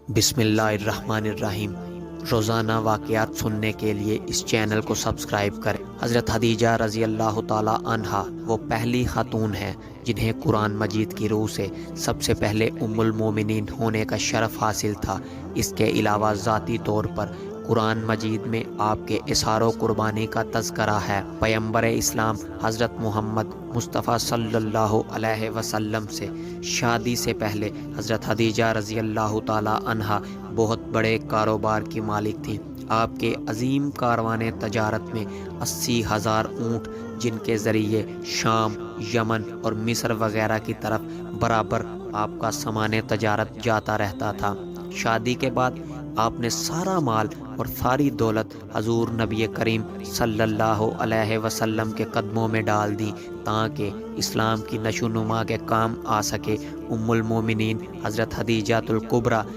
बिस्मिल्लाहिर्रहमानिर्रहीम। रोज़ाना वाक़यात सुनने के लिए इस चैनल को सब्सक्राइब करें। हज़रत खदीजा रज़ी अल्लाह ताला अन्हा वो पहली खातून हैं जिन्हें कुरान मजीद की रूह से सबसे पहले उम्मुल मोमिनीन होने का शरफ़ हासिल था। इसके अलावा ज़ाती तौर पर कुरान मजीद में आपके इशारों कुर्बानी का तज़करा है। पैगंबर इस्लाम हज़रत मोहम्मद मुस्तफ़ा सल्लल्लाहु अलैहि वसल्लम से शादी से पहले हज़रत खदीजा रज़ी अल्लाह ताला अन्हा बहुत बड़े कारोबार की मालिक थीं। आपके अजीम कारवाने तजारत में 80,000 ऊँट, जिनके ज़रिए शाम, यमन और मिस्र वगैरह की तरफ बराबर आपका सामान तजारत जाता रहता था। शादी के बाद आपने सारा माल और सारी दौलत हजूर नबी करीम सल्लल्लाहु अलैहि वसल्लम के कदमों में डाल दी ताकि इस्लाम की नशोनुमा के काम आ सके। उम्मुल मोमिनीन हज़रत खदीजातुल कुबरा